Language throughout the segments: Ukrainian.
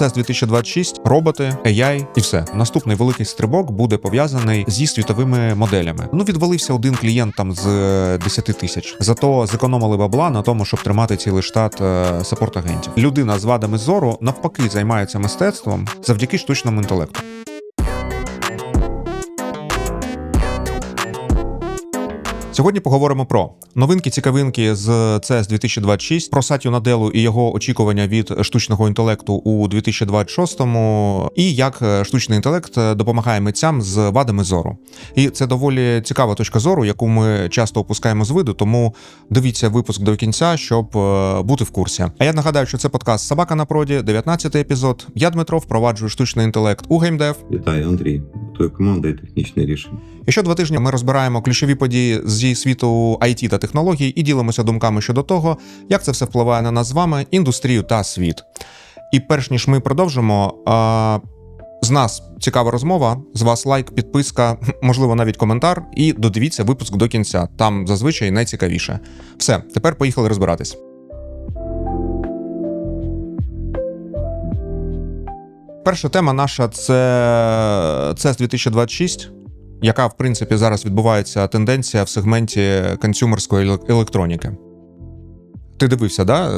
CES 2026, роботи, AI і все. Наступний великий стрибок буде пов'язаний зі світовими моделями. Відвалився один клієнт там з 10 тисяч. Зато зекономили бабла на тому, щоб тримати цілий штат саппорт-агентів. Людина з вадами зору навпаки займається мистецтвом завдяки штучному інтелекту. Сьогодні поговоримо про новинки-цікавинки з CES 2026, про Сатью Наделу і його очікування від штучного інтелекту у 2026-му, і як штучний інтелект допомагає митцям з вадами зору. І це доволі цікава точка зору, яку ми часто опускаємо з виду, тому дивіться випуск до кінця, щоб бути в курсі. А я нагадаю, що це подкаст «Собака на проді», 19-й епізод. Я, Дмитро, впроваджую штучний інтелект у геймдев. Вітаю, Андрій. Твоя команда і технічне рішення. І що 2 тижні ми розбираємо ключові події зі світу IT та технологій і ділимося думками щодо того, як це все впливає на нас з вами, індустрію та світ. І перш ніж ми продовжимо, з нас цікава розмова, з вас лайк, підписка, можливо навіть коментар, і додивіться випуск до кінця, там зазвичай найцікавіше. Все, тепер поїхали розбиратись. Перша тема наша – це CES 2026, яка, в принципі, зараз відбувається тенденція в сегменті консюмерської електроніки. Ти дивився, да?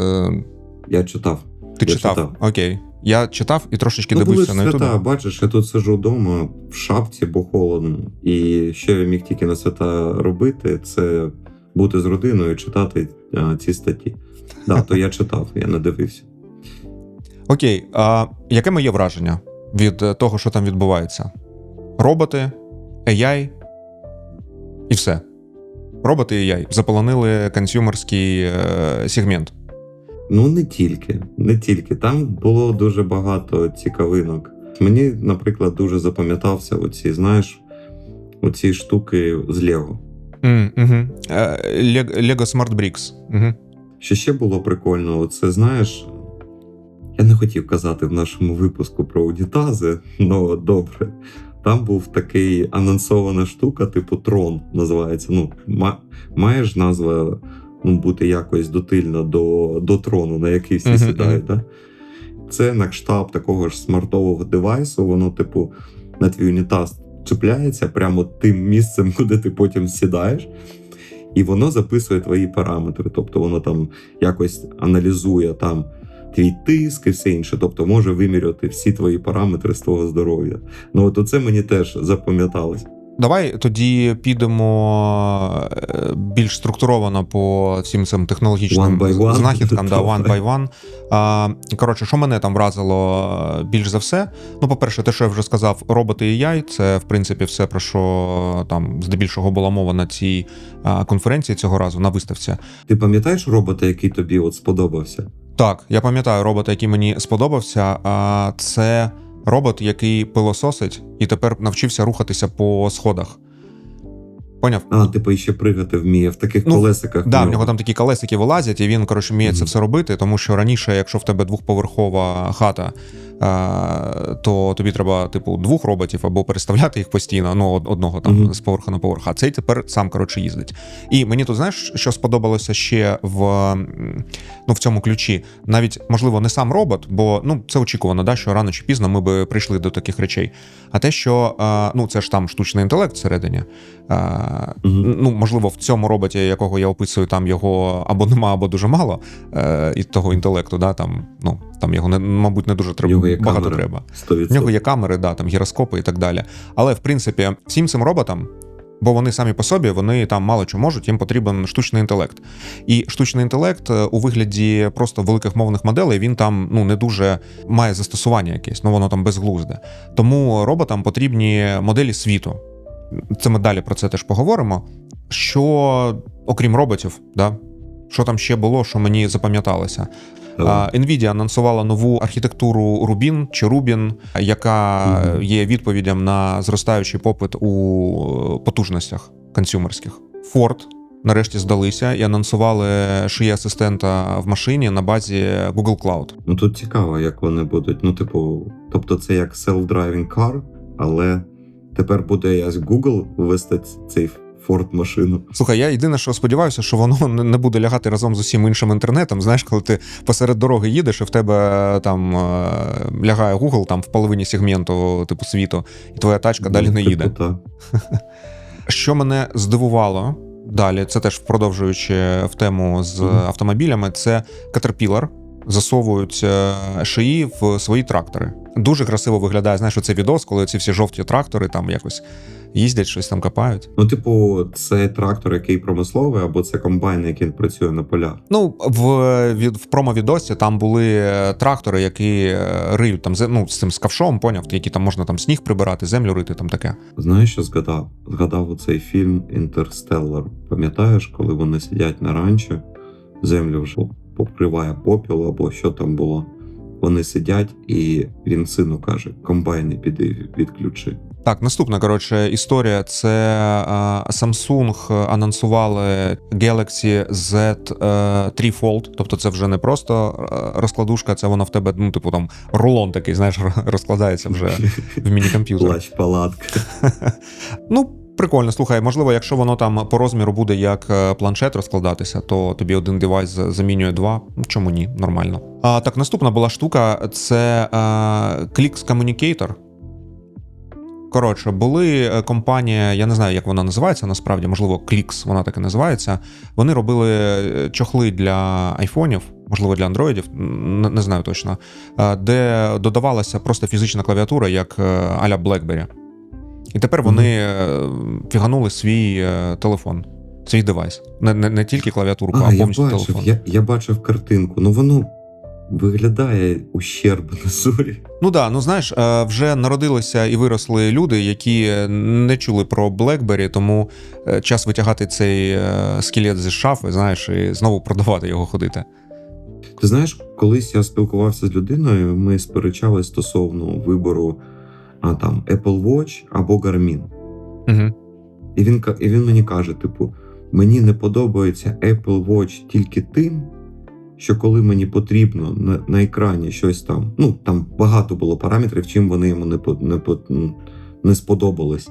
Я читав. Ти читав? Окей. Я читав і трошечки дивився на Ютубі. Бачиш, я тут сиджу вдома в шапці, бо холодно. І що я міг тільки на свята робити, це бути з родиною і читати ці статті. То я читав, я не дивився. Окей, яке моє враження від того, що там відбувається? Роботи, AI і все. Роботи і AI заполонили консюмерський сегмент. Не тільки. Там було дуже багато цікавинок. Мені, наприклад, дуже запам'ятався оці штуки з Lego. Lego Smart Bricks. Що ще було прикольно, я не хотів казати в нашому випуску про унітази, але добре. Там був такий анонсована штука, типу Трон називається. Має ж назва бути якось дотильна до трону, на який всі сідають. Да? Це на кшталт такого ж смартового девайсу, воно типу на твій унітаз чіпляється прямо тим місцем, куди ти потім сідаєш. І воно записує твої параметри. Тобто воно там якось аналізує там твій тиск і все інше. Тобто може виміряти всі твої параметри з твого здоров'я. От оце мені теж запам'яталось. Давай тоді підемо більш структуровано по всім цим технологічним знахідкам, one by one. Коротше, що мене там вразило більш за все? По-перше, те, що я вже сказав, роботи і AI, це, в принципі, все, про що там здебільшого була мова на цій конференції цього разу, на виставці. Ти пам'ятаєш робота, який тобі сподобався? Так, я пам'ятаю робота, який мені сподобався. Це робот, який пилососить і тепер навчився рухатися по сходах. Поняв? Типу ще пригати вміє в таких колесиках. Да, в нього там такі колесики вилазять, і він, вміє це все робити, тому що раніше, якщо в тебе двохповерхова хата, то тобі треба, 2 роботів або переставляти їх постійно, одного там з поверха на поверх, а цей тепер сам, їздить. І мені тут, знаєш, що сподобалося ще в цьому ключі? Навіть, можливо, не сам робот, бо, це очікувано, да, що рано чи пізно ми би прийшли до таких речей. А те, що, це ж там штучний інтелект всередині. Можливо, в цьому роботі, якого я описую, там його або нема, або дуже мало і того інтелекту, да, там його, мабуть, не дуже багато треба. 100%. В нього є камери, да, там гіроскопи і так далі. Але, в принципі, всім цим роботам, бо вони самі по собі, вони там мало що можуть, їм потрібен штучний інтелект. І штучний інтелект у вигляді просто великих мовних моделей, він там не дуже має застосування якесь, воно там безглузде. Тому роботам потрібні моделі світу. Це ми далі про це теж поговоримо. Що, окрім роботів, да, що там ще було, що мені запам'яталося? NVIDIA анонсувала нову архітектуру Rubin, яка є відповіддям на зростаючий попит у потужностях консюмерських. Ford нарешті здалися і анонсували шиї асистента в машині на базі Google Cloud. Тут цікаво, як вони будуть. Тобто це як self-driving car, але тепер буде Google ввести цей Форд-машину. Слухай, я єдине, що сподіваюся, що воно не буде лягати разом з усім іншим інтернетом. Знаєш, коли ти посеред дороги їдеш, і в тебе там лягає Google там в половині сегменту типу світу, і твоя тачка далі не їде. Що мене здивувало далі, це теж продовжуючи в тему з автомобілями, це Caterpillar засовують шиї в свої трактори. Дуже красиво виглядає, знаєш, оцей відос, коли ці всі жовті трактори там якось їздять, щось там копають. Ну, типу, це трактор, який промисловий, або це комбайн, який працює на полях? Ну, в промо-відосі там були трактори, які риють там, ну, з цим з ковшом, поняв, які там можна там сніг прибирати, землю рити, там таке. Знаєш, що згадав? Згадав оцей фільм «Інтерстеллар». Пам'ятаєш, коли вони сидять на ранчо, землю вже покриває попіл або що там було. Вони сидять, і він сину каже: комбайни піди відключи. Так, наступна, коротше, історія. Це Samsung анонсували Galaxy Z3 Fold. Тобто це вже не просто розкладушка, це воно в тебе, ну, типу, там, рулон такий, знаєш, розкладається вже в міні-комп'ютер. Плащ-палатка. Ну, прикольно, слухай, можливо, якщо воно там по розміру буде як планшет розкладатися, то тобі один девайс замінює два. Ну, чому ні, нормально. Так, наступна була штука, це Clicks Communicator. Коротше, були компанія, я не знаю, як вона називається, насправді, можливо, Clicks, вона так і називається. Вони робили чохли для айфонів, можливо, для андроїдів, не знаю точно, де додавалася просто фізична клавіатура, як а-ля BlackBerry. І тепер вони фіганули свій телефон, свій девайс. Не тільки клавіатурку, а повністю телефон. Я бачив картинку, ну воно виглядає ущербно зорі. Ну да, ну знаєш, вже народилися і виросли люди, які не чули про BlackBerry, тому час витягати цей скелет зі шафи, знаєш, і знову продавати його ходити. Ти знаєш, колись я спілкувався з людиною, ми сперечали стосовно вибору там Apple Watch або Garmin. Угу. І він мені каже, типу, мені не подобається Apple Watch тільки тим, що коли мені потрібно на екрані щось там, ну, там багато було параметрів, чим вони йому не сподобались.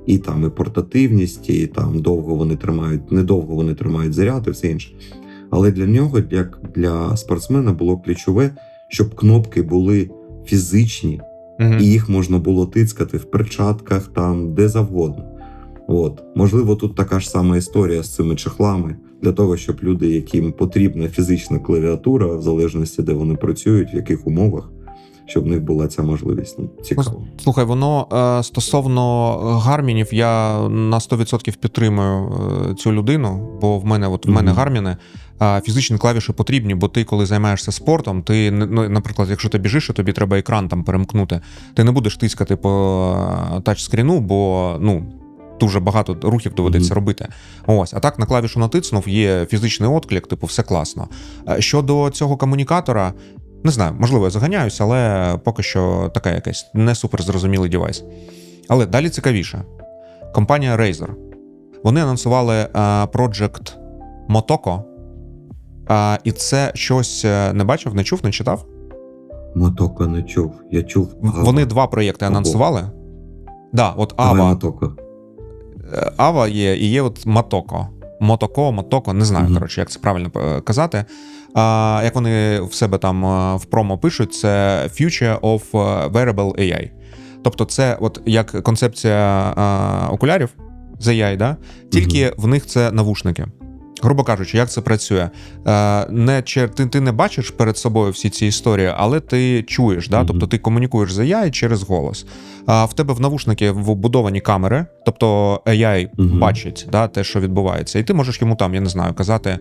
І там і портативність, і там недовго вони тримають заряд і все інше. Але для нього, як для спортсмена, було ключове, щоб кнопки були фізичні, і їх можна було тицькати в перчатках, там, де завгодно. От. Можливо, тут така ж сама історія з цими чехлами, для того, щоб люди, яким потрібна фізична клавіатура, в залежності, де вони працюють, в яких умовах, щоб в них була ця можливість. Ну, цікаво. Слухай, воно стосовно гармінів, я на 100% підтримую цю людину, бо в мене гарміни, фізичні клавіші потрібні, бо ти, коли займаєшся спортом, ти, ну, наприклад, якщо ти біжиш, і тобі треба екран там перемкнути, ти не будеш тискати по тачскріну, бо, ну, дуже багато рухів доведеться робити. Ось, а так на клавішу натиснув, є фізичний отклик, типу, все класно. Щодо цього комунікатора, не знаю, можливо, я заганяюсь, але поки що така якась не супер зрозумілий девайс. Але далі цікавіше. Компанія Razer. Вони анонсували Project Motoko, і це щось не бачив, не чув, не читав? Motoko не чув, я чув. Вони два проєкти анонсували. Да, от Ava є, і є от Motoko. Motoko, не знаю, коротше, як це правильно казати. Як вони в себе там в промо пишуть, це Future of Wearable AI. Тобто це от як концепція окулярів з AI, да? Тільки в них це навушники. Грубо кажучи, як це працює? Ти не бачиш перед собою всі ці історії, але ти чуєш, да? Тобто ти комунікуєш з AI через голос. В тебе в навушники вбудовані камери, тобто AI бачить, да, те, що відбувається. І ти можеш йому там, я не знаю, казати,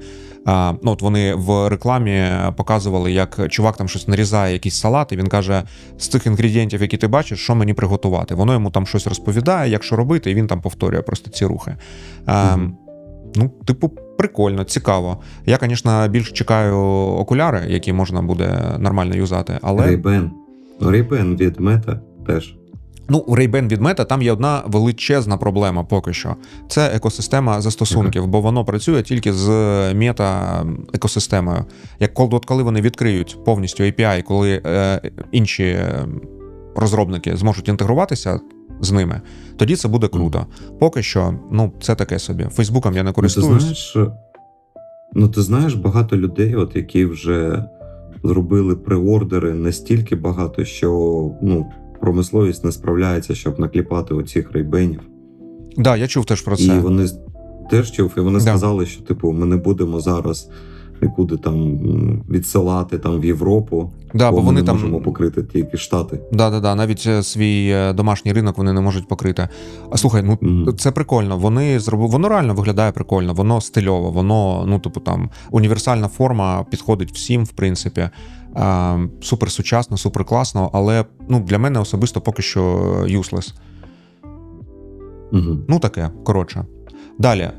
ну от вони в рекламі показували, як чувак там щось нарізає, якийсь салат, і він каже, з цих інгредієнтів, які ти бачиш, що мені приготувати. Воно йому там щось розповідає, як що робити, і він там повторює просто ці рухи. Ну, типу, прикольно, цікаво. Я, звісно, більш чекаю окуляри, які можна буде нормально юзати, але... Ray-Ban від Meta теж. Ну, у Ray-Ban від Meta там є одна величезна проблема поки що. Це екосистема застосунків, бо воно працює тільки з мета-екосистемою. Коли вони відкриють повністю API, коли інші розробники зможуть інтегруватися з ними, тоді це буде круто. Поки що, ну, це таке собі. Фейсбуком я не Ну, користуюсь. ти знаєш, багато людей, от які вже зробили преордери настільки багато, що промисловість не справляється, щоб накліпати оцих рейбенів. Да, я чув теж про це. І вони теж чув, і вони Да. сказали, що типу ми не будемо зараз нікуди там відсилати там в Європу, Да, бо бо ми вони не там можемо покрити тільки Штати. Да, навіть свій домашній ринок вони не можуть покрити. А слухай, ну Мгм. це прикольно. Воно реально виглядає прикольно, воно стильово, воно, ну, типу, там універсальна форма підходить всім, в принципі. Супер сучасно, супер класно, але ну, для мене особисто поки що useless. Угу. Ну, таке, коротше. Далі,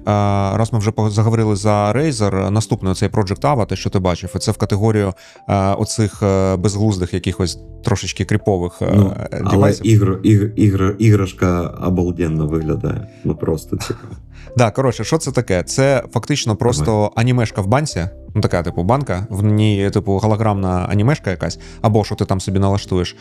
раз ми вже заговорили за Razer, наступний цей Project Ava, те, що ти бачив, і це в категорію оцих безглуздих якихось трошечки кріпових Але девайсів. іграшка обалденно виглядає. Ну просто цікаво. Да, коротше, що це таке? Це фактично просто анімешка в банці, ну така, типу, банка, в ній, типу, голограмна анімешка якась, або що ти там собі налаштуєш,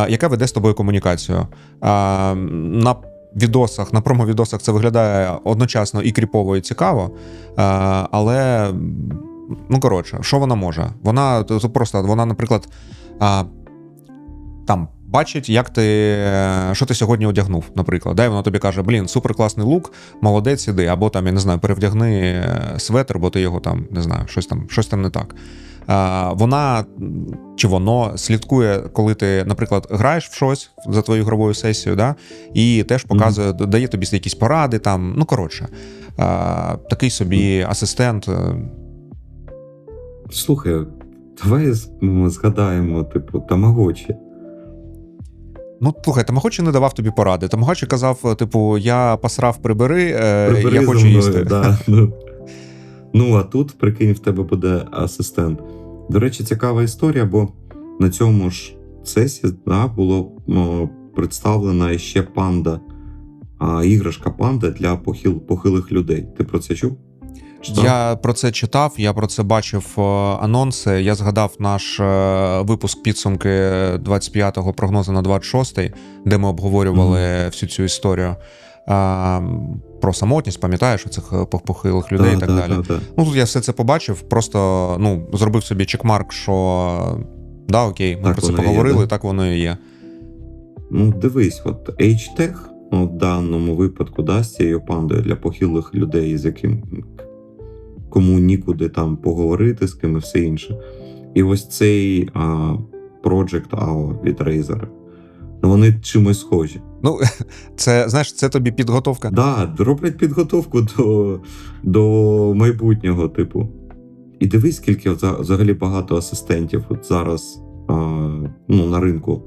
яка веде з тобою комунікацію. На відосах, на промо-відосах це виглядає одночасно і кріпово, і цікаво, але, ну, коротше, що вона може? Вона просто, вона, наприклад, там, бачить, що ти сьогодні одягнув, наприклад. Да, і вона тобі каже, блін, супер класний лук, молодець, іди. Або там, я не знаю, перевдягни светр, бо ти його там, не знаю, щось там не так. Вона чи воно слідкує, коли ти, наприклад, граєш в щось за твою ігрову сесію, да, і теж показує, дає тобі якісь поради, там, ну, коротше, такий собі асистент. Слухай, давай згадаємо, типу, Тамагочі. Ну, слухай, Тамагочі не давав тобі поради. Тамагочі казав, типу, я посрав, прибери я хочу їсти. Да. Ну, а тут, прикинь, в тебе буде асистент. До речі, цікава історія, бо на цьому ж сесії було представлена ще панда, іграшка панда для похилих людей. Ти про це чув? Читав? Я про це читав, я про це бачив анонси. Я згадав наш випуск підсумки 25-го прогнозу на 26-й, де ми обговорювали всю цю історію. Про самотність, пам'ятаєш, цих похилих людей і так далі. Ну, тут я все це побачив, просто зробив собі чекмарк, що да, окей, ми так про це поговорили, є, да? Так воно і є. Ну, дивись, от H-Tech в даному випадку з цією пандою для похилих людей, з яким кому нікуди там поговорити, з ким і все інше. І ось цей Project Ava від Razer, вони чимось схожі. Ну, це, знаєш, це тобі підготовка. Да, роблять підготовку до майбутнього, типу. І дивись, скільки взагалі багато асистентів от зараз на ринку.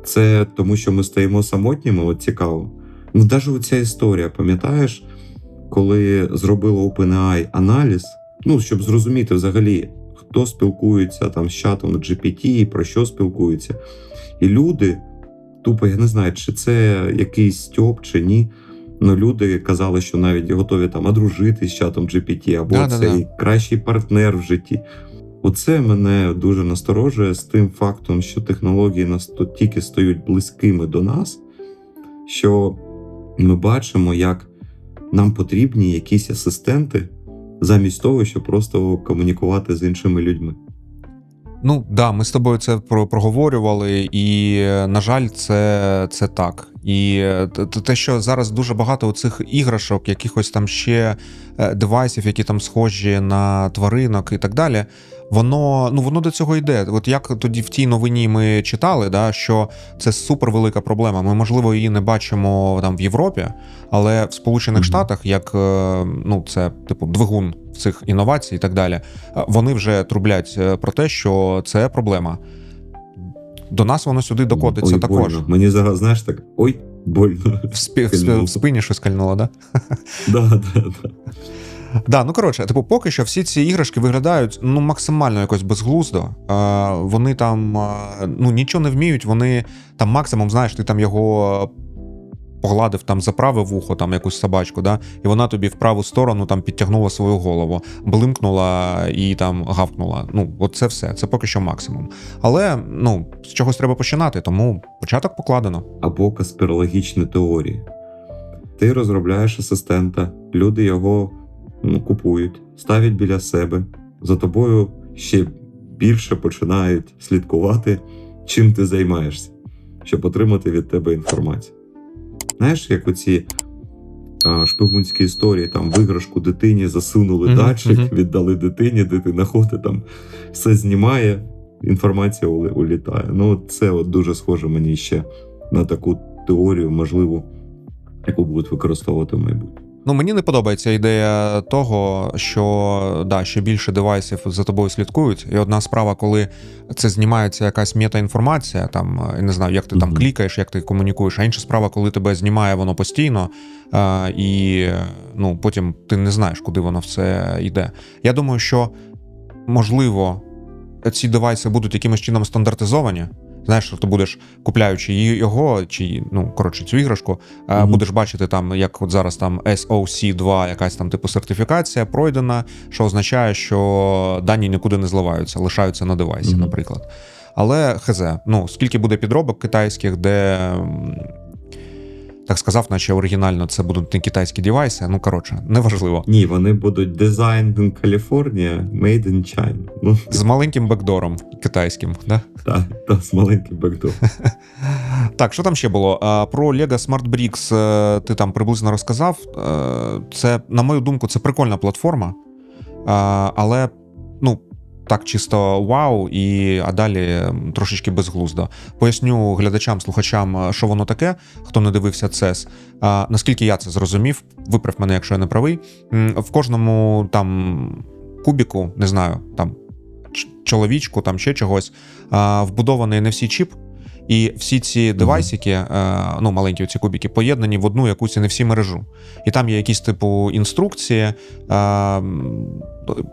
Це тому, що ми стаємо самотніми, от цікаво. Ну, навіть оця історія, пам'ятаєш, коли зробило OpenAI аналіз, щоб зрозуміти взагалі, хто спілкується там з чатом GPT, про що спілкуються. І люди, тупо, я не знаю, чи це якийсь стьоп, чи ні, але люди казали, що навіть готові там одружитись з чатом GPT, або цей кращий партнер в житті. Оце мене дуже насторожує з тим фактом, що технології настільки стають близькими до нас, що ми бачимо, як нам потрібні якісь асистенти замість того, щоб просто комунікувати з іншими людьми. Ну, да, ми з тобою це проговорювали, і, на жаль, це так. І те, що зараз дуже багато оцих іграшок, якихось там ще девайсів, які там схожі на тваринок і так далі, воно до цього йде. От як тоді в тій новині ми читали, да, що це супервелика проблема. Ми, можливо, її не бачимо там в Європі, але в Сполучених Штатах, як це типу двигун цих інновацій і так далі, вони вже трублять про те, що це проблема. До нас воно сюди докотиться також. Больно. Мені зараз, знаєш, так, больно. В спині щось кольнуло, да? Да. Да, ну коротше, типу, поки що всі ці іграшки виглядають максимально якось безглуздо. Вони там нічого не вміють, вони там максимум, знаєш, ти там його погладив, там, заправив вухо, там, якусь собачку, да, і вона тобі в праву сторону там підтягнула свою голову, блимкнула і там гавкнула. Ну, от це все, це поки що максимум. Але, ну, з чогось треба починати, тому початок покладено. Або конспірологічні теорії. Ти розробляєш асистента, люди його купують, ставлять біля себе, за тобою ще більше починають слідкувати, чим ти займаєшся, щоб отримати від тебе інформацію. Знаєш, як оці шпигунські історії, там в іграшку дитині засунули датчик, віддали дитині, дитина ходить, там все знімає, інформація улітає. Ну, це от дуже схоже мені ще на таку теорію, можливо, яку будуть використовувати в майбутньому. Ну, мені не подобається ідея того, що да, ще більше девайсів за тобою слідкують. І одна справа, коли це знімається якась метаінформація, там, я не знаю, як ти там клікаєш, як ти комунікуєш, а інша справа, коли тебе знімає воно постійно, і ну, потім ти не знаєш, куди воно все йде. Я думаю, що, можливо, ці девайси будуть якимось чином стандартизовані. Знаєш, що ти будеш, купляючи його, чи, ну, коротше, цю іграшку, будеш бачити там, як от зараз там SOC2, якась там типу сертифікація пройдена, що означає, що дані нікуди не зливаються, лишаються на девайсі, наприклад. Але хз, ну, скільки буде підробок китайських, де, так сказав, наче оригінально це будуть не китайські девайси, ну, коротше, неважливо. Ні, вони будуть Designed in California, Made in China. Ну, з маленьким бекдором китайським, да? Так, з маленьким бекдором. Так, що там ще було? Про Lego Smart Bricks ти там приблизно розказав. Це, на мою думку, це прикольна платформа, але, ну, так чисто вау, а далі трошечки безглуздо. Поясню глядачам, слухачам, що воно таке, хто не дивився CES. Наскільки я це зрозумів, виправ мене, якщо я не правий, в кожному там кубіку, не знаю, там чоловічку, там ще чогось, вбудований NFC чіп, і всі ці девайсики, ну, маленькі ці кубики, поєднані в одну якусь NFC мережу. І там є якісь типу інструкції,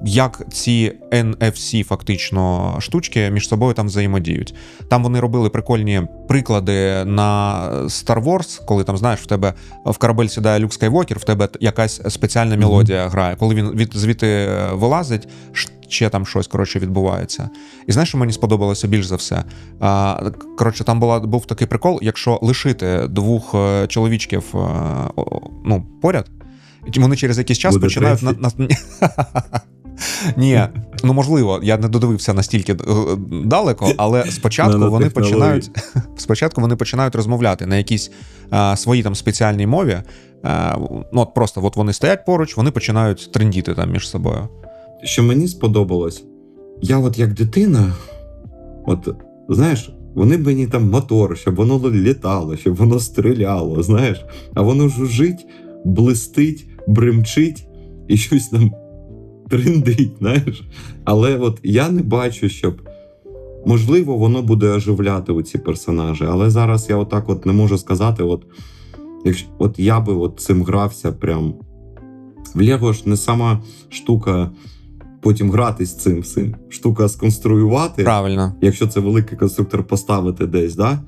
як ці NFC фактично штучки між собою там взаємодіють. Там вони робили прикольні приклади на Star Wars, коли там, знаєш, в тебе в корабель сідає Люк Скайвокер, в тебе якась спеціальна мелодія грає. Коли він звідти вилазить, ще там щось, коротше, відбувається. І знаєш, що мені сподобалося більш за все? Коротше, там був такий прикол, якщо лишити двох чоловічків, ну, поряд, вони через якийсь час буде починають... Ні, ну, можливо, я не додивився настільки далеко, але спочатку вони починають розмовляти на якійсь своїй там спеціальній мові. Ну, от просто от вони стоять поруч, вони починають трендіти там між собою. Що мені сподобалось, я от як дитина, от, знаєш, вони б мені там мотор, щоб воно літало, щоб воно стріляло, знаєш, а воно жужжить, блистить, бремчить і щось там трендить, знаєш. Але от я не бачу, щоб, можливо, воно буде оживляти оці персонажі, але зараз я отак от не можу сказати, от я би от цим грався прям. В Лего ж не сама штука потім гратись цим всім. Штука сконструювати. Правильно. Якщо це великий конструктор, поставити десь, да?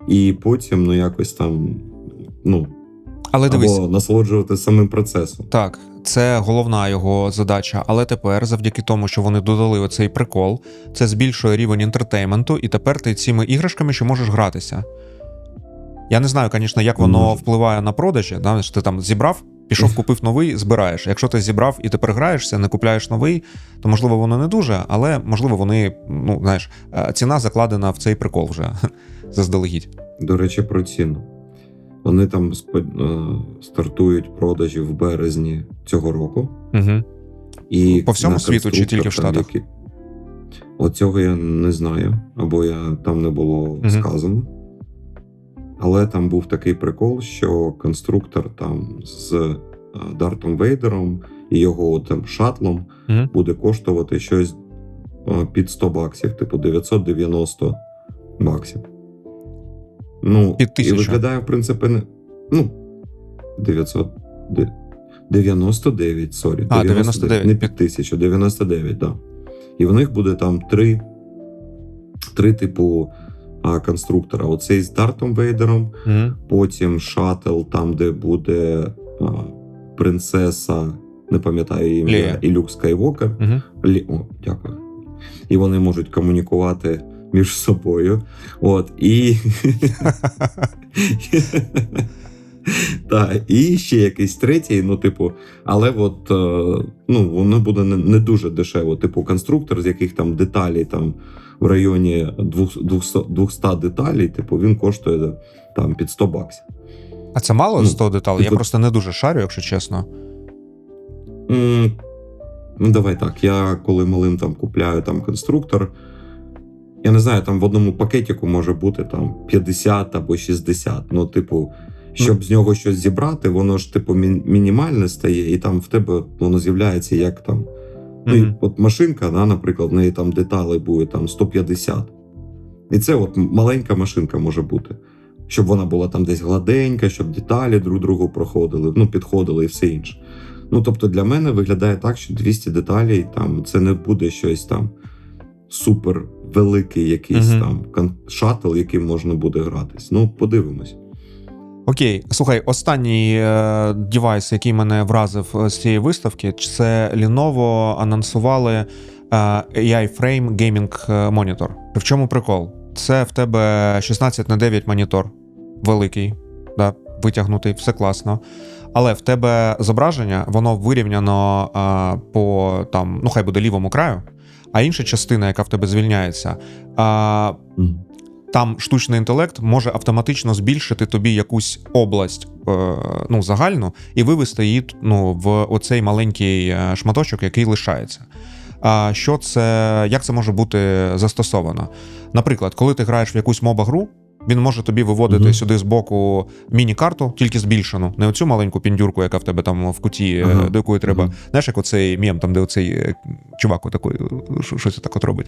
І потім, ну, якось там, ну, але дивись, або насолоджувати самим процесом. Так, це головна його задача, але тепер, завдяки тому, що вони додали оцей прикол, це збільшує рівень інтертейменту, і тепер ти цими іграшками ще можеш гратися. Я не знаю, звісно, як воно впливає на продажі, да? Ти там зібрав, пішов, купив новий, збираєш. Якщо ти зібрав і тепер граєшся, не купляєш новий, то, можливо, воно не дуже, але, можливо, вони, ну, знаєш, ціна закладена в цей прикол вже заздалегідь. До речі, про ціну. Вони там стартують продажі в березні цього року. Угу. І по всьому світу чи тільки в Штатах? Оцього я не знаю, або там не було сказано. Але там був такий прикол, що конструктор там з Дартом Вейдером і його там шатлом буде коштувати щось під $100, типу $990. Ну, під 1000. І виглядає, в принципі, ну, 999, сорі. 99. Не під 1000, 99, так. Да. І в них буде там три типу конструктора. Оцей з Дартом Вейдером, потім шаттл, там, де буде принцеса, не пам'ятаю ім'я, Лея. і Люк Скайвокер. О, дякую. І вони можуть комунікувати між собою. От, і... Так, і ще якийсь третій, ну, типу, але от, ну, воно буде не дуже дешево. Типу, конструктор, з яких там деталей там в районі 200 деталей, типу, він коштує там під $100. А це мало 100 деталей? Я тут... просто не дуже шарю, якщо чесно. Ну, давай так, я коли малим там купляю там конструктор, я не знаю, там в одному пакетику може бути там 50 або 60, ну, типу, щоб з нього щось зібрати, воно ж, типу, мінімальне стає, і там в тебе воно з'являється як там. Ну, і от машинка, да, наприклад, в неї там деталей буде там 150. І це от маленька машинка може бути. Щоб вона була там десь гладенька, щоб деталі друг другу проходили, ну, підходили і все інше. Ну, тобто для мене виглядає так, що 200 деталей, там, це не буде щось там супер великий якийсь там шаттл, яким можна буде гратись. Ну, подивимось. Окей, слухай, останній девайс, який мене вразив з цієї виставки, це Lenovo анонсували AI Frame Gaming Monitor. В чому прикол? Це в тебе 16:9 монітор, великий, да, витягнутий, все класно. Але в тебе зображення, воно вирівняно по там, ну хай буде лівому краю, а інша частина, яка в тебе звільняється, там штучний інтелект може автоматично збільшити тобі якусь область, ну, загальну, і вивести її, ну, в оцей маленький шматочок, який лишається. Що це, як це може бути застосовано? Наприклад, коли ти граєш в якусь моба-гру, він може тобі виводити сюди з боку міні-карту, тільки збільшену. Не оцю маленьку піндюрку, яка в тебе там в куті, до якої треба. Знаєш, як оцей мем, там, де оцей чувак отакий, щось так от робить.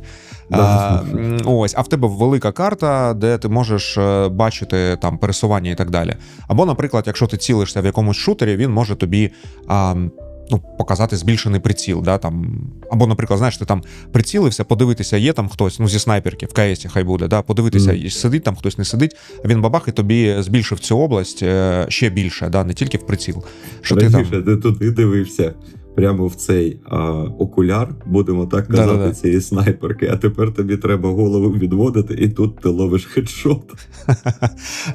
Ось, а в тебе велика карта, де ти можеш бачити там пересування і так далі. Або, наприклад, якщо ти цілишся в якомусь шутері, він може тобі ну, показати збільшений приціл, да, там. Або, наприклад, знаєш, ти там прицілився, подивитися, є там хтось, ну, зі снайперки, в КСі хай буде, да, подивитися, сидить там хтось, не сидить, а він бабах і тобі збільшив цю область ще більше, да, не тільки в приціл. Що ти туди дивився прямо в цей окуляр, будемо так казати, цієї снайперки, а тепер тобі треба голову відводити, і тут ти ловиш хедшот.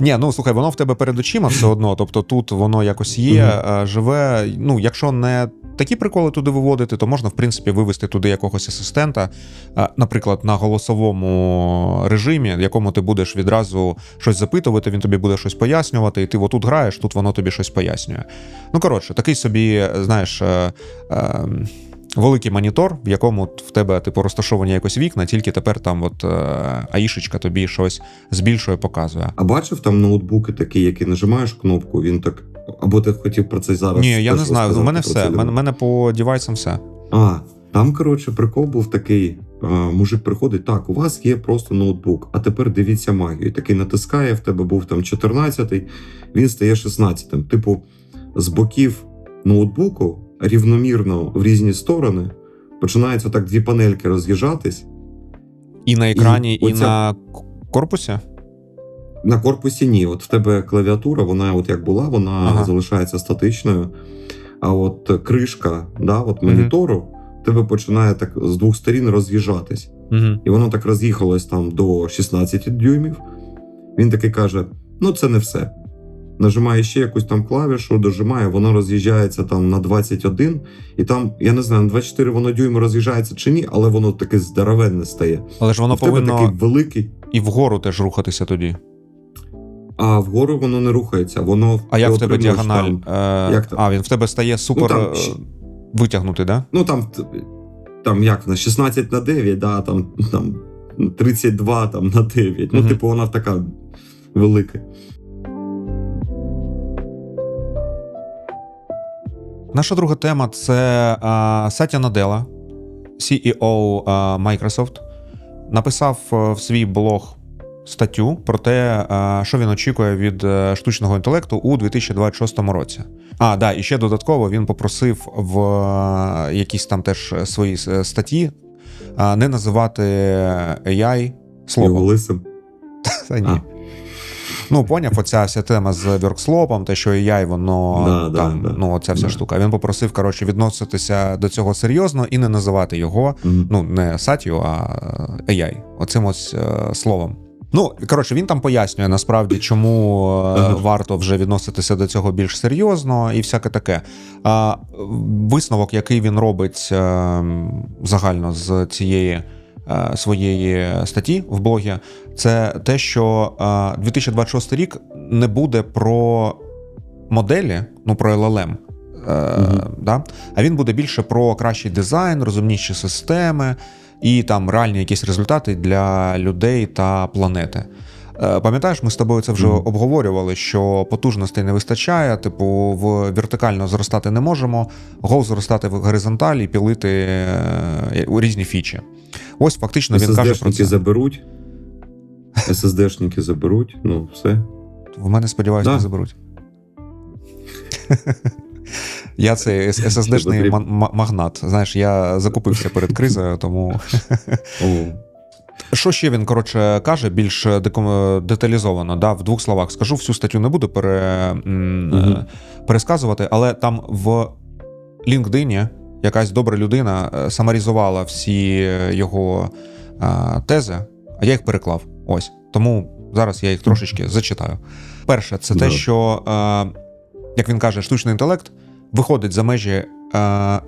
Ні, ну, слухай, воно в тебе перед очима все одно, тобто тут воно якось є, живе, ну, якщо не такі приколи туди виводити, то можна, в принципі, вивести туди якогось асистента, наприклад, на голосовому режимі, в якому ти будеш відразу щось запитувати, він тобі буде щось пояснювати, і ти отут граєш, тут воно тобі щось пояснює. Ну, коротше, такий собі, знаєш, великий монітор, в якому в тебе, типу, розташовані якось вікна, тільки тепер там от аїшечка тобі щось збільшує, показує. А бачив там ноутбуки такі, які нажимаєш кнопку, він так... Або ти хотів про це зараз? Ні, я не знаю, у мене все, у мене по девайсам все. Там, коротше, прикол був такий, мужик приходить, так, у вас є просто ноутбук, а тепер дивіться магію. І такий натискає, в тебе був там 14-й, він стає 16-м. Типу, з боків ноутбуку рівномірно в різні сторони починаються так дві панельки роз'їжджатись. І на екрані, і на корпусі? На корпусі ні. От в тебе клавіатура, вона от як була, вона залишається статичною. А от кришка, да, от монітору, в тебе починає так з двох сторін роз'їжджатись. І воно так роз'їхалось там до 16 дюймів. Він такий каже, ну це не все. Нажимає ще якусь там клавішу, дожимає, воно роз'їжджається там на 21, і там, я не знаю, на 24 воно дюйми роз'їжджається чи ні, але воно таке здоровенне стає. Але ж воно повинно такий великий. І вгору теж рухатися тоді. А вгору воно не рухається, воно... А як в тебе діагональ? Він в тебе стає супер витягнутий, да? Ну там як, на 16:9, да, там 32 на 9. Ну, типу, вона така велика. Наша друга тема – це Сатя Наделла, CEO Microsoft, написав в свій блог статтю про те, що він очікує від штучного інтелекту у 2026 році. І ще додатково він попросив в якісь там теж свої статті не називати AI словом. Його лисим. Та ні. Ну, поняв, оця вся тема з воркслопом, те, що AI, воно ну, оця вся штука. Він попросив, коротше, відноситися до цього серйозно і не називати його, ну, не Сатію, а AI, оцим ось словом. Ну, коротше, він там пояснює, насправді, чому варто вже відноситися до цього більш серйозно і всяке таке. Висновок, який він робить загально з цієї своєї статті в блогі, це те, що 2026 рік не буде про моделі, ну про LLM, да? А він буде більше про кращий дизайн, розумніші системи і там реальні якісь результати для людей та планети. Пам'ятаєш, ми з тобою це вже обговорювали, що потужностей не вистачає, типу в вертикально зростати не можемо, гол зростати в горизонталь і пілити у різні фічі. Ось фактично він каже про це. SSD-шники заберуть, ну все. В мене, сподіваюся, не заберуть. Я цей SSD-шний магнат. Знаєш, я закупився перед кризою, тому... Що ще він, коротше, каже, більш деталізовано, да, в двох словах скажу, всю статтю не буду пересказувати, але там в LinkedIn якась добра людина самаризувала всі його тези, а я їх переклав. Ось. Тому зараз я їх трошечки зачитаю. Перше, це те, що, як він каже, штучний інтелект виходить за межі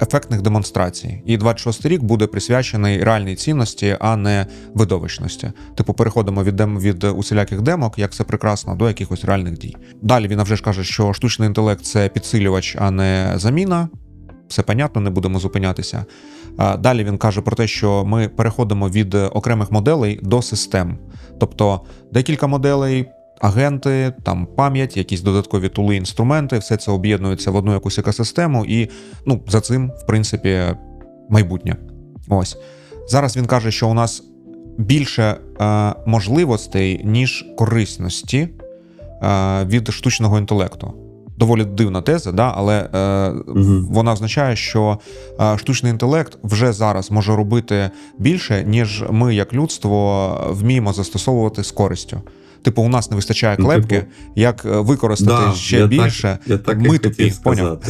ефектних демонстрацій. І 26-й рік буде присвячений реальній цінності, а не видовищності. Типу, переходимо від усіляких демок, як це прекрасно, до якихось реальних дій. Далі він вже ж каже, що штучний інтелект – це підсилювач, а не заміна. Все понятно, не будемо зупинятися. Далі він каже про те, що ми переходимо від окремих моделей до систем. Тобто декілька моделей, агенти, там пам'ять, якісь додаткові тули, інструменти, все це об'єднується в одну якусь екосистему і, ну, за цим, в принципі, майбутнє. Ось. Зараз він каже, що у нас більше можливостей, ніж корисності від штучного інтелекту. Доволі дивна теза, да? Але вона означає, що штучний інтелект вже зараз може робити більше, ніж ми, як людство, вміємо застосовувати з користю. Типу, у нас не вистачає клепки, як використати ще більше. Ми тупі, поняв?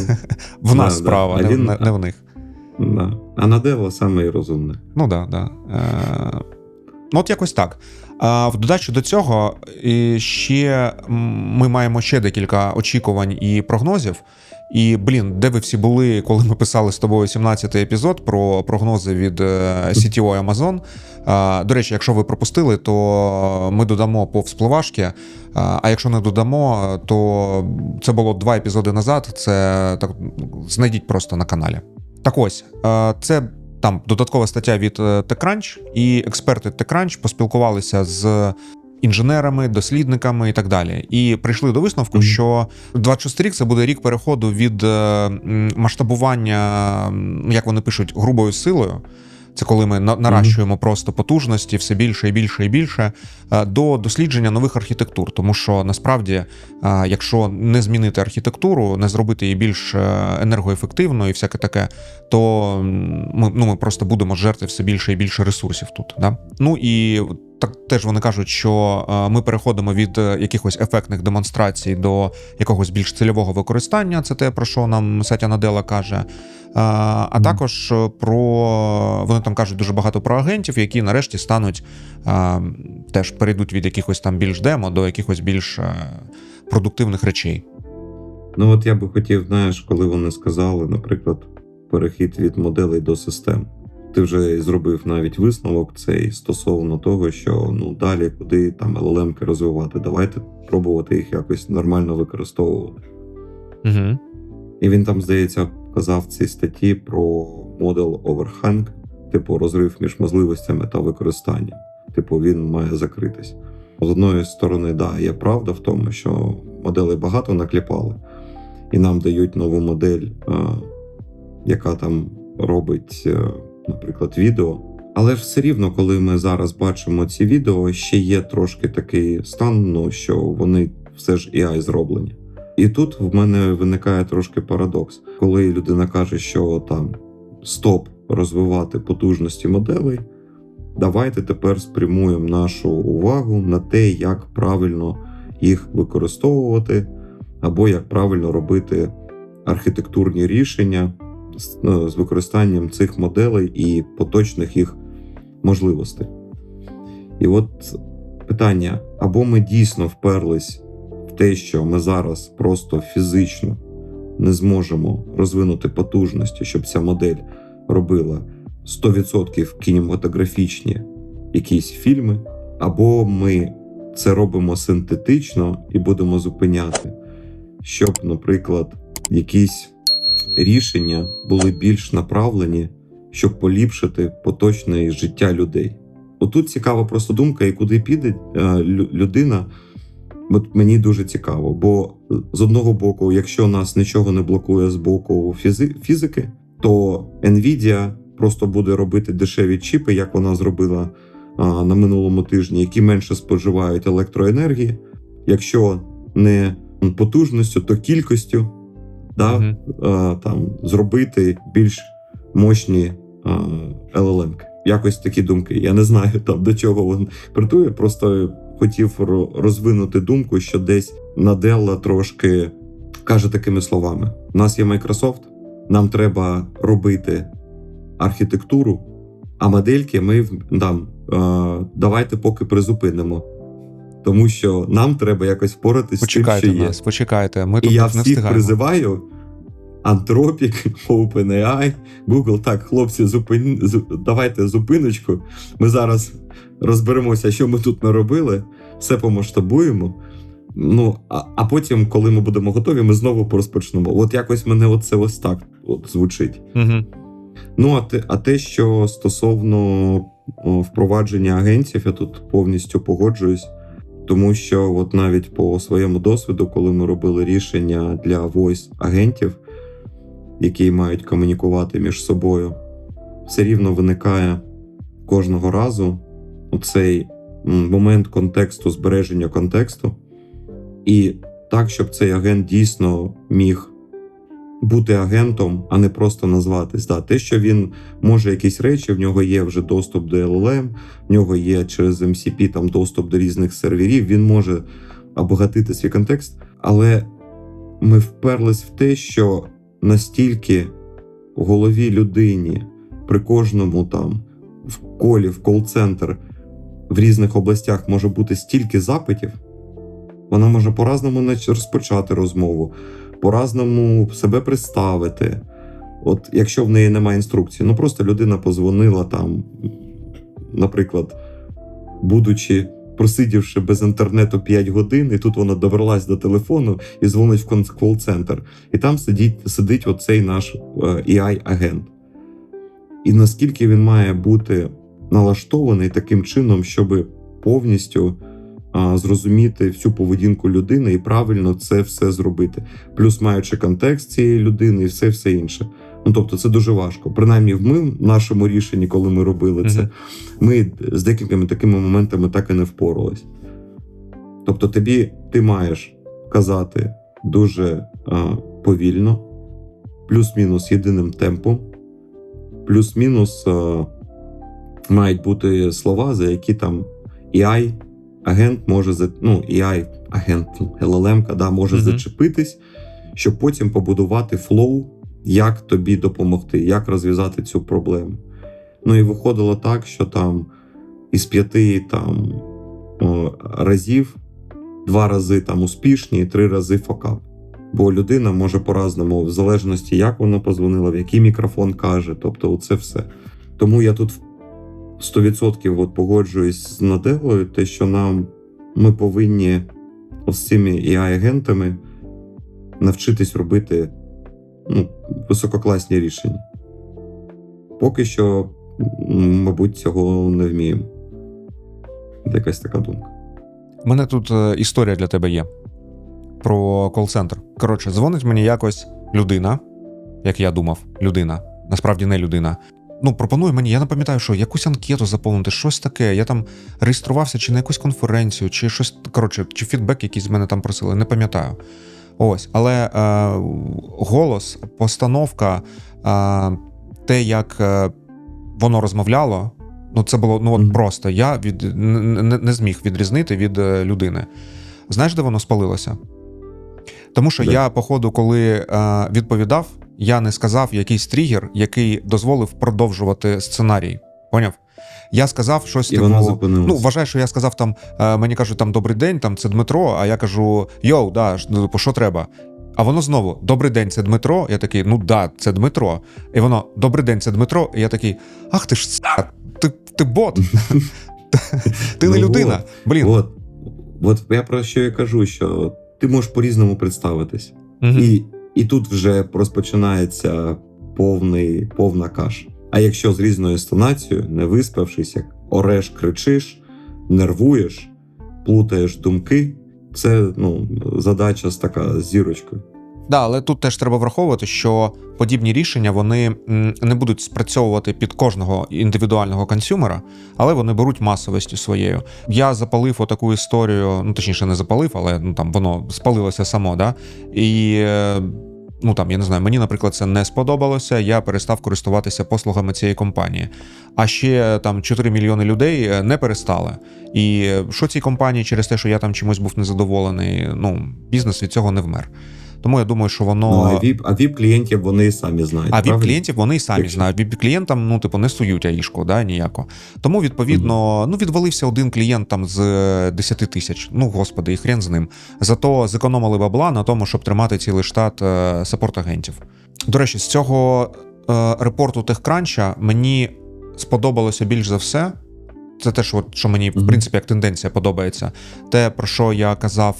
В нас справа, не в них. А на диво саме і розумне. Ну так, да. Ну, от якось так. В додачу до цього ще ми маємо ще декілька очікувань і прогнозів. І, де ви всі були, коли ми писали з тобою 17-й епізод про прогнози від CTO Amazon. До речі, якщо ви пропустили, то ми додамо повспливашки, а якщо не додамо, то це було 2 епізоди назад, це так, знайдіть просто на каналі. Так ось, це там додаткова стаття від TechCrunch, і експерти TechCrunch поспілкувалися з інженерами, дослідниками і так далі. І прийшли до висновку, що 26 рік це буде рік переходу від масштабування, як вони пишуть, грубою силою. Це коли ми наращуємо просто потужності все більше і більше і більше, до дослідження нових архітектур. Тому що насправді, якщо не змінити архітектуру, не зробити її більш енергоефективною і всяке таке, то ми просто будемо жерти все більше і більше ресурсів тут. Да? Ну і так теж вони кажуть, що ми переходимо від якихось ефектних демонстрацій до якогось більш цільового використання. Це те, про що нам Сатя Наделла каже. А також вони там кажуть дуже багато про агентів, які нарешті стануть, теж перейдуть від якихось там більш демо до якихось більш продуктивних речей. Ну от я би хотів, знаєш, коли вони сказали, наприклад, перехід від моделей до систем. Ти вже зробив навіть висновок цей стосовно того, що далі куди там LLM-ки розвивати. Давайте пробувати їх якось нормально використовувати. Угу. І він там, здається, казав в цій статті про model overhang, типу розрив між можливостями та використанням. Типу він має закритись. З одної сторони, да, є правда в тому, що моделей багато накліпали, і нам дають нову модель, яка там робить, наприклад, відео. Але ж все рівно, коли ми зараз бачимо ці відео, ще є трошки такий стан, що вони все ж AI зроблені. І тут в мене виникає трошки парадокс. Коли людина каже, що там стоп розвивати потужності моделей, давайте тепер спрямуємо нашу увагу на те, як правильно їх використовувати, або як правильно робити архітектурні рішення з використанням цих моделей і поточних їх можливостей. І от питання, або ми дійсно вперлись в те, що ми зараз просто фізично не зможемо розвинути потужності, щоб ця модель робила 100% кінематографічні якісь фільми, або ми це робимо синтетично і будемо зупиняти, щоб, наприклад, якісь рішення були більш направлені, щоб поліпшити поточне життя людей. Отут цікава просто думка, і куди піде людина. От мені дуже цікаво, бо з одного боку, якщо нас нічого не блокує з боку фізики, то Nvidia просто буде робити дешеві чіпи, як вона зробила на минулому тижні, які менше споживають електроенергії. Якщо не потужністю, то кількістю, там, зробити більш мощні LLM-ки. Якось такі думки. Я не знаю, там, до чого він притує, просто хотів розвинути думку, що десь Наделла трошки каже такими словами. У нас є Microsoft, нам треба робити архітектуру, а модельки ми там, давайте поки призупинимо. Тому що нам треба якось впоратись з тим, що є. Почекайте, ми тут і я не всіх встигаємо. призиваю, Anthropic, OpenAI, Google, так, хлопці, давайте зупиночку. Ми зараз розберемося, що ми тут наробили, все помасштабуємо. Ну, а потім, коли ми будемо готові, ми знову розпочнемо. От якось мене оце ось так звучить. Угу. Ну, а те, що стосовно впровадження агентів, я тут повністю погоджуюсь. Тому що от навіть по своєму досвіду, коли ми робили рішення для voice-агентів, які мають комунікувати між собою, все рівно виникає кожного разу оцей момент контексту, збереження контексту. І так, щоб цей агент дійсно міг бути агентом, а не просто назватись. Да, те, що він може якісь речі, в нього є вже доступ до LLM, в нього є через MCP там доступ до різних серверів, він може обогатити свій контекст, але ми вперлись в те, що настільки в голові людині при кожному там в колі, в кол-центр в різних областях може бути стільки запитів, вона може по-разному розпочати розмову, по-разному себе представити. От якщо в неї немає інструкції, ну просто людина позвонила там, наприклад, будучи просидівши без інтернету 5 годин, і тут вона добралась до телефону і дзвонить в кол-центр. І там сидить оцей наш AI-агент. І наскільки він має бути налаштований таким чином, щоб повністю зрозуміти всю поведінку людини і правильно це все зробити. Плюс маючи контекст цієї людини і все інше. Ну, тобто це дуже важко. Принаймні в нашому рішенні, коли ми робили це, ми з декількома такими моментами так і не впорались. Тобто ти маєш казати дуже повільно, плюс-мінус єдиним темпом, плюс-мінус мають бути слова, за які там AI-агент може, AI-агент, LLM, може зачепитись, щоб потім побудувати флоу, як тобі допомогти, як розв'язати цю проблему. Ну і виходило так, що там із 5 там, разів 2 рази там успішні і 3 рази факап. Бо людина може по-разному, в залежності, як вона позвонила, в який мікрофон каже, тобто оце все. Тому я тут 100% погоджуюсь з Наделою, те, що ми повинні з цими AI-агентами навчитись робити висококласні рішення. Поки що, мабуть, цього не вміємо. Якась така думка. У мене тут історія для тебе є. Про кол-центр. Коротше, дзвонить мені якось людина, як я думав, людина. Насправді не людина. Пропонує мені, я не пам'ятаю, що якусь анкету заповнити, щось таке. Я там реєструвався чи на якусь конференцію, чи щось, чи фідбек якийсь з мене там просили, не пам'ятаю. Ось, але голос, постановка, те, як воно розмовляло, Ну, це було просто. Я не зміг відрізнити від людини. Знаєш, де воно спалилося? Тому що я, по ходу, коли відповідав, я не сказав якийсь тригер, який дозволив продовжувати сценарій. Поняв? Я сказав щось, і воно зупинилося. вважаю, що я сказав там, мені кажуть, там, добрий день, там, це Дмитро, а я кажу, йоу, да, що треба? А воно знову, добрий день, це Дмитро. Я такий, да, це Дмитро. І воно, добрий день, це Дмитро. І я такий, ах ти ж, ти бот. Ти не людина. Блін. От я про що я кажу, що ти можеш по-різному представитись. І тут вже розпочинається повна каша. А якщо з різною інтонацією, не виспавшись, як ореш, кричиш, нервуєш, плутаєш думки, це задача така з зірочкою. Да, але тут теж треба враховувати, що подібні рішення, вони не будуть спрацьовувати під кожного індивідуального консюмера, але вони беруть масовістю своєю. Я запалив отаку історію, точніше не запалив, але там воно спалилося само, да? І я не знаю, мені, наприклад, це не сподобалося, я перестав користуватися послугами цієї компанії. А ще там 4 мільйони людей не перестали. І що цій компанії через те, що я там чимось був незадоволений, бізнес від цього не вмер. Тому я думаю, що воно... А VIP-клієнтів вони самі знають. А VIP-клієнтів вони самі знають. VIP-клієнтам, не сують аїшку, да, ніяко. Тому, відповідно, відвалився один клієнт там з 10 тисяч. Господи, і хрен з ним. Зато зекономили бабла на тому, щоб тримати цілий штат саппорт-агентів. До речі, з цього репорту TechCrunch мені сподобалося більш за все. Це те, що мені, в принципі, як тенденція подобається. Те, про що я казав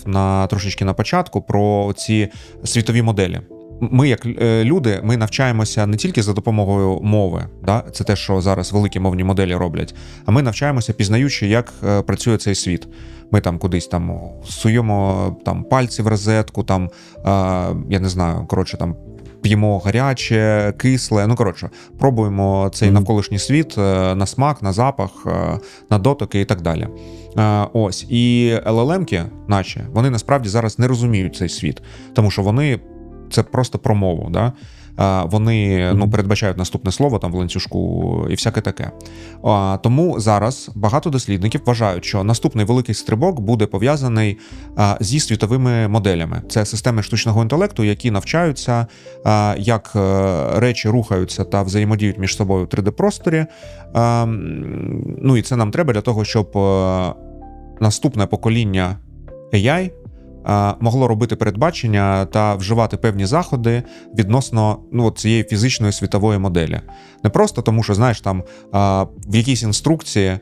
трошечки на початку, про ці світові моделі. Ми, як люди, ми навчаємося не тільки за допомогою мови, да? Це те, що зараз великі мовні моделі роблять, а ми навчаємося, пізнаючи, як працює цей світ. Ми там кудись там суємо пальці в розетку, я не знаю, п'ємо гаряче, кисле, пробуємо цей навколишній світ на смак, на запах, на дотики і так далі. Ось, і LLM-ки наші, вони насправді зараз не розуміють цей світ, тому що вони, це просто про мову, да? Вони передбачають наступне слово там в ланцюжку і всяке таке. Тому зараз багато дослідників вважають, що наступний великий стрибок буде пов'язаний зі світовими моделями. Це системи штучного інтелекту, які навчаються, як речі рухаються та взаємодіють між собою в 3D-просторі. І це нам треба для того, щоб наступне покоління AI могло робити передбачення та вживати певні заходи відносно цієї фізичної світової моделі. Не просто тому, що, знаєш, там в якійсь інструкції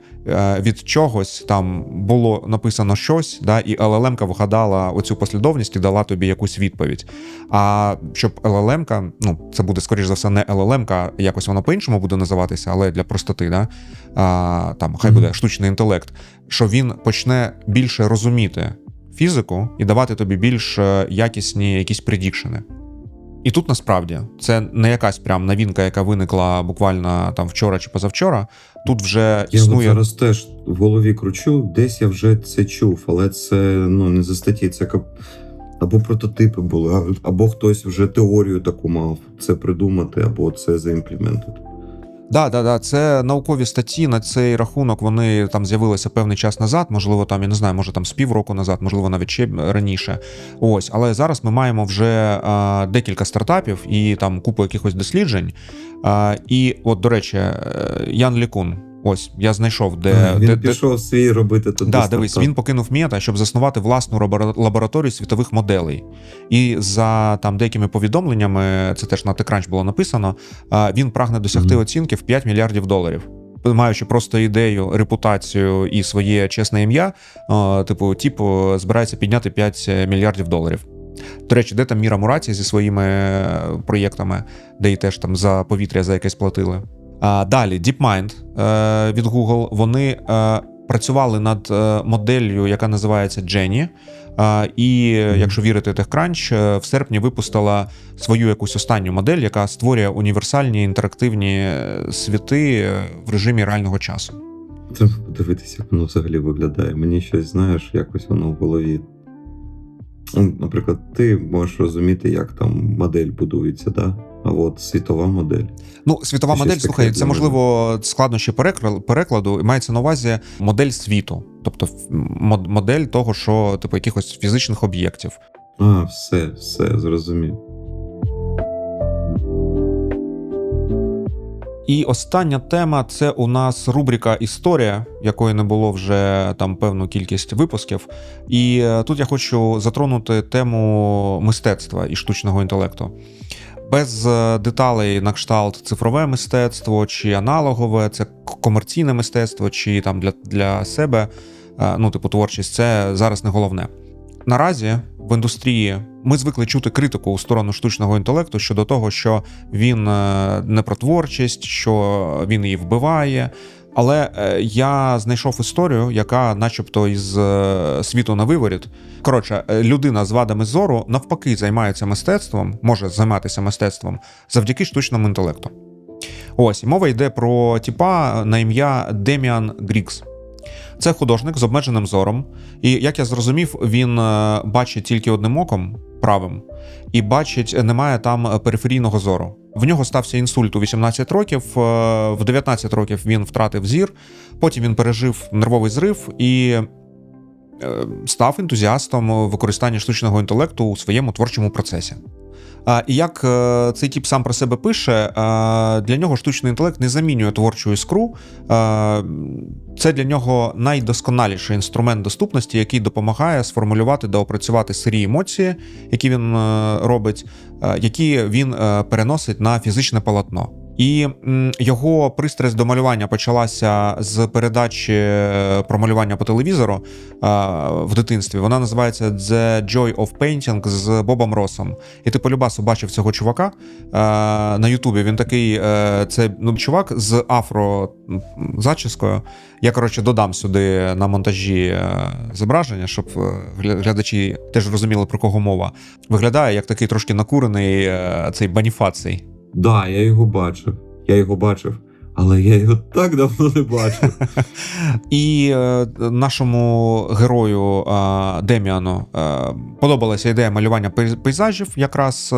від чогось там було написано щось, да, і LLM-ка вгадала оцю послідовність і дала тобі якусь відповідь. А щоб LLM-ка, це буде, скоріш за все, не LLM-ка, якось воно по-іншому буде називатися, але для простоти, да, хай буде штучний інтелект, що він почне більше розуміти фізику і давати тобі більш якісні якісь предікшени. І тут насправді це не якась прям новинка, яка виникла буквально там вчора чи позавчора. Тут вже існує... Я зараз теж в голові кручу, десь я вже це чув, але це не за статті, це або прототипи були, або хтось вже теорію таку мав це придумати, або це заімплементити. Да, це наукові статті на цей рахунок, вони там з'явилися певний час назад, можливо, там, я не знаю, може там з півроку назад, можливо, навіть ще раніше. Ось, але зараз ми маємо вже декілька стартапів і там купу якихось досліджень. І от, до речі, Ян Лікун, ось, я знайшов, Він пішов свій робити тут. Да, дивись, він покинув Мета, щоб заснувати власну лабораторію світових моделей. І за там деякими повідомленнями, це теж на TechCrunch було написано, він прагне досягти оцінки в $5 мільярдів. Маючи просто ідею, репутацію і своє чесне ім'я, тип збирається підняти $5 мільярдів. До речі, де там Міра Мураті зі своїми проєктами, де і теж там за повітря за якесь платили. Далі, DeepMind від Google, вони працювали над моделлю, яка називається Jenny, і, якщо вірити TechCrunch, в серпні випустила свою якусь останню модель, яка створює універсальні інтерактивні світи в режимі реального часу. Треба подивитися, як воно взагалі виглядає. Мені щось, знаєш, якось воно в голові. Наприклад, ти можеш розуміти, як там модель будується, да? от світова модель. Ну, світова Щось модель, таке слухай, для це, мене. можливо, складнощі перекладу, і мається на увазі модель світу. Тобто модель того, що, типу, якихось фізичних об'єктів. Все, зрозумів. І остання тема – це у нас рубрика «Історія», якої не було вже там певну кількість випусків. І тут я хочу затронути тему мистецтва і штучного інтелекту. Без деталей на кшталт цифрове мистецтво чи аналогове, це комерційне мистецтво, чи там для себе, ну, типу, творчість, це зараз не головне. Наразі в індустрії ми звикли чути критику у сторону штучного інтелекту щодо того, що він не про творчість, що він її вбиває. Але я знайшов історію, яка начебто із світу на виворіт. Коротше, людина з вадами зору навпаки займається мистецтвом, може займатися мистецтвом завдяки штучному інтелекту. Ось, мова йде про типа на ім'я Деміан Грікс. Це художник з обмеженим зором, і, як я зрозумів, він бачить тільки одним оком, правим, і бачить, немає там периферійного зору. В нього стався інсульт у 18 років, в 19 років він втратив зір, потім він пережив нервовий зрив і став ентузіастом використання штучного інтелекту у своєму творчому процесі. І як цей тип сам про себе пише, для нього штучний інтелект не замінює творчу іскру. Це для нього найдосконаліший інструмент доступності, який допомагає сформулювати та опрацювати сирі емоції, які він робить, які він переносить на фізичне полотно. І його пристрасть до малювання почалася з передачі про малювання по телевізору в дитинстві. Вона називається The Joy of Painting з Бобом Россом. І ти полюбасу бачив цього чувака на Ютубі. Він такий, це чувак з афро-зачіскою. Я, коротше, додам сюди на монтажі зображення, щоб глядачі теж розуміли, про кого мова. Виглядає як такий трошки накурений цей Боніфацій. Да, я його бачив, але я його так давно не бачив. І нашому герою Деміану подобалася ідея малювання пейзажів, якраз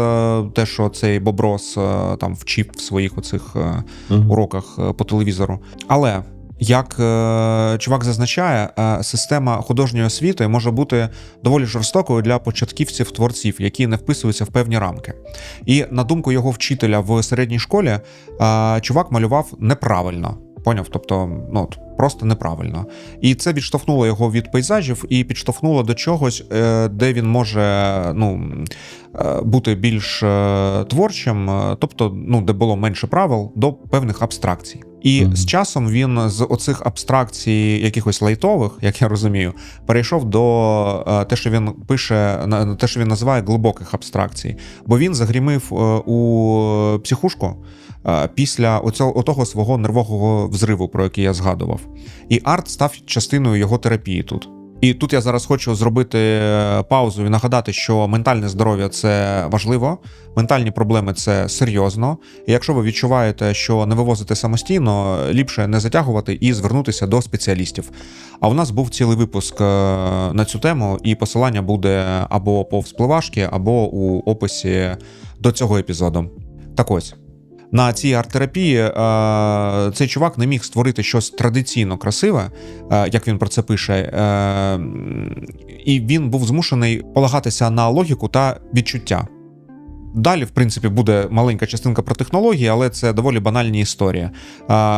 те, що цей Боб Росс там вчив в своїх оцих уроках по телевізору. Але як чувак зазначає, система художньої освіти може бути доволі жорстокою для початківців-творців, які не вписуються в певні рамки. І на думку його вчителя в середній школі, чувак малював неправильно. Поняв? Тобто, ну, просто неправильно. І це відштовхнуло його від пейзажів і підштовхнуло до чогось, де він може, ну, бути більш творчим, тобто, ну, де було менше правил, до певних абстракцій. І з часом він з оцих абстракцій якихось лайтових, як я розумію, перейшов до те, що він пише, те, що він називає глибоких абстракцій. Бо він загрімив у психушку після отого свого нервового взриву, про який я згадував. І арт став частиною його терапії тут. І тут я зараз хочу зробити паузу і нагадати, що ментальне здоров'я – це важливо, ментальні проблеми – це серйозно. І якщо ви відчуваєте, що не вивозите самостійно, ліпше не затягувати і звернутися до спеціалістів. А у нас був цілий випуск на цю тему, і посилання буде або по вспливашки, або у описі до цього епізоду. Так ось. На цій арт-терапії цей чувак не міг створити щось традиційно красиве, як він про це пише, і він був змушений полагатися на логіку та відчуття. Далі, в принципі, буде маленька частинка про технології, але це доволі банальні історії.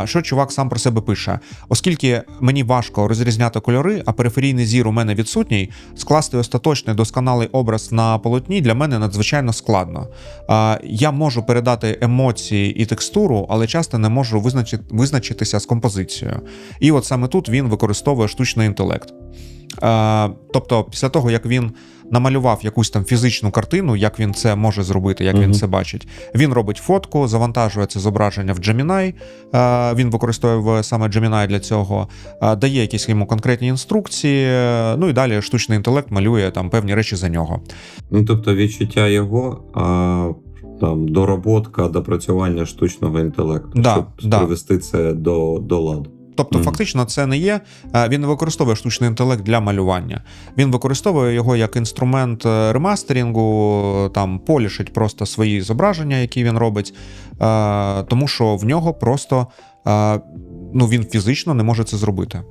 Що чувак сам про себе пише? Оскільки мені важко розрізняти кольори, а периферійний зір у мене відсутній, скласти остаточний досконалий образ на полотні для мене надзвичайно складно. Я можу передати емоції і текстуру, але часто не можу визначитися з композицією. І от саме тут він використовує штучний інтелект. Тобто, після того, як він намалював якусь там фізичну картину, як він це може зробити, як він це бачить, він робить фотку, завантажує це зображення в Gemini, він використовує саме Gemini для цього, дає якісь йому конкретні інструкції, ну і далі штучний інтелект малює там певні речі за нього. Ну, тобто відчуття його, там, дороботка, допрацювання штучного інтелекту, щоб привести це до ладу. Тобто, фактично, це не є, він не використовує штучний інтелект для малювання. Він використовує його як інструмент ремастерингу, там полішить просто свої зображення, які він робить, тому що в нього просто він фізично не може це зробити.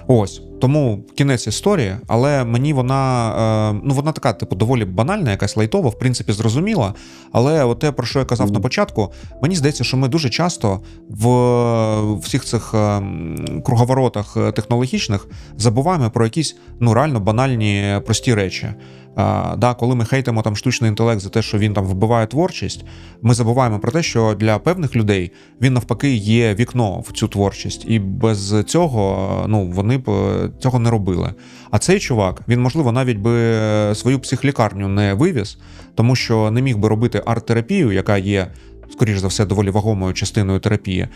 Ось, тому кінець історії, але мені вона така, доволі банальна, якась лайтова, в принципі, зрозуміла, але те, про що я казав на початку, мені здається, що ми дуже часто в всіх цих круговоротах технологічних забуваємо про якісь, реально банальні, прості речі. Коли ми хейтимо там штучний інтелект за те, що він там вбиває творчість, ми забуваємо про те, що для певних людей він навпаки є вікно в цю творчість, і без цього вони б цього не робили. А цей чувак, він, можливо, навіть би свою психлікарню не вивіз, тому що не міг би робити арт-терапію, яка є, скоріш за все, доволі вагомою частиною терапії,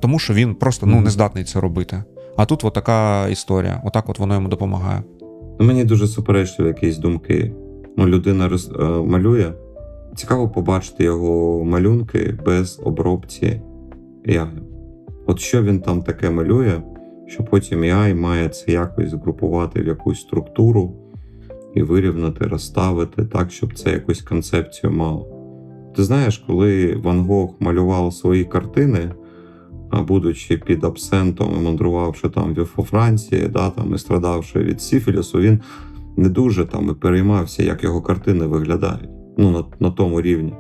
тому що він просто не здатний це робити. А тут така історія, отак воно йому допомагає. Мені дуже суперечливі якісь думки. Людина малює. Цікаво побачити його малюнки без обробці AI. От що він там таке малює, що потім AI має це якось згрупувати в якусь структуру і вирівняти, розставити так, щоб це якусь концепцію мало. Ти знаєш, коли Ван Гог малював свої картини, будучи під абсентом і мандрувавши по Франції, і страдавши від сифілісу, він не дуже і переймався, як його картини виглядають. На тому рівні.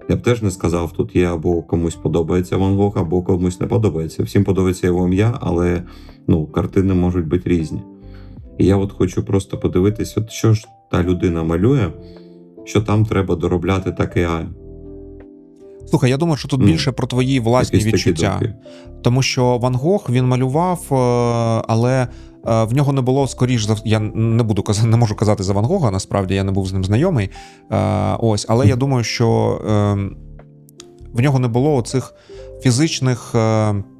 Я б теж не сказав, тут є або комусь подобається Ван Гог, або комусь не подобається. Всім подобається його ім'я, але картини можуть бути різні. І я хочу просто подивитись, що ж та людина малює, що там треба доробляти так AI. Слухай, я думаю, що тут більше про твої власні відчуття. Тому що Ван Гог, він малював, але в нього не було, скоріш за... Я не можу казати за Ван Гога, насправді, я не був з ним знайомий. Але я думаю, що в нього не було цих фізичних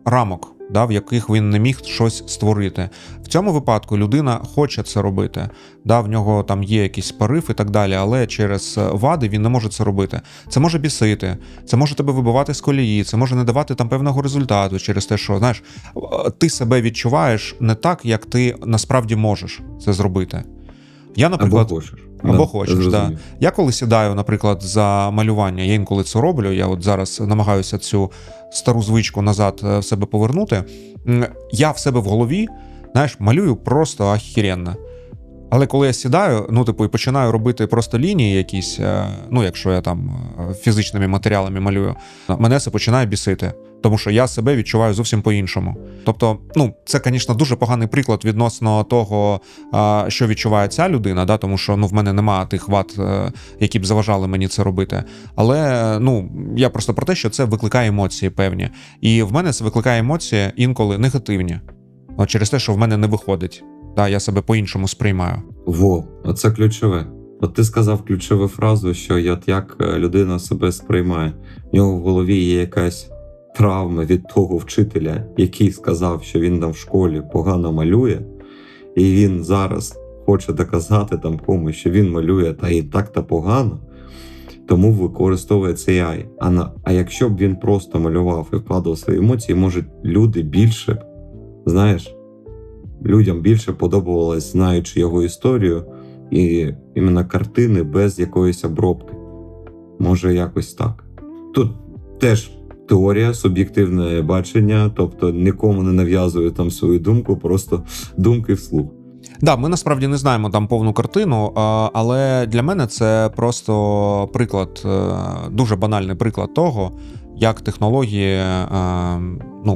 рамок, в яких він не міг щось створити. В цьому випадку людина хоче це робити. В нього там є якийсь порив і так далі, але через вади він не може це робити. Це може бісити, це може тебе вибивати з колії, це може не давати там певного результату через те, що, знаєш, ти себе відчуваєш не так, як ти насправді можеш це зробити. Я, наприклад, або хочеш, да. Я коли сідаю, наприклад, за малювання, я інколи це роблю, я зараз намагаюся цю стару звичку назад в себе повернути, я в себе в голові, знаєш, малюю просто охеренно. Але коли я сідаю, і починаю робити просто лінії якісь, якщо я там фізичними матеріалами малюю, мене це починає бісити. Тому що я себе відчуваю зовсім по-іншому. Тобто, це, звісно, дуже поганий приклад відносно того, що відчуває ця людина, тому що в мене нема тих вад, які б заважали мені це робити. Але, я просто про те, що це викликає емоції певні. І в мене це викликає емоції інколи негативні. Через те, що в мене не виходить. Я себе по-іншому сприймаю. Оце ключове. От ти сказав ключову фразу, що як людина себе сприймає. В нього в голові є якась травми від того вчителя, який сказав, що він в школі погано малює, і він зараз хоче доказати комусь, що він малює та і так-то погано, тому використовує цей AI. А якщо б він просто малював і вкладав свої емоції, може люди більше, людям більше подобалось, знаючи його історію, і іменно картини без якоїсь обробки. Може якось так. Тут теж теорія, суб'єктивне бачення, тобто нікому не нав'язую свою думку, просто думки вслух. Ми насправді не знаємо повну картину, але для мене це просто приклад, дуже банальний приклад того, як технології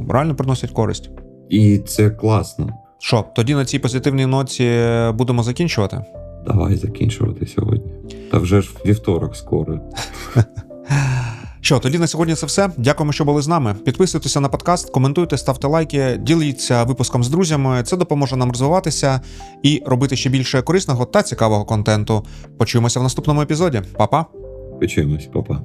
реально приносять користь. І це класно. Що, тоді на цій позитивній ноті будемо закінчувати? Давай закінчувати сьогодні. Та вже ж вівторок скоро. Що, тоді на сьогодні це все. Дякуємо, що були з нами. Підписуйтеся на подкаст, коментуйте, ставте лайки, діліться випуском з друзями. Це допоможе нам розвиватися і робити ще більше корисного та цікавого контенту. Почуємося в наступному епізоді. Па-па! Почуємось, па-па.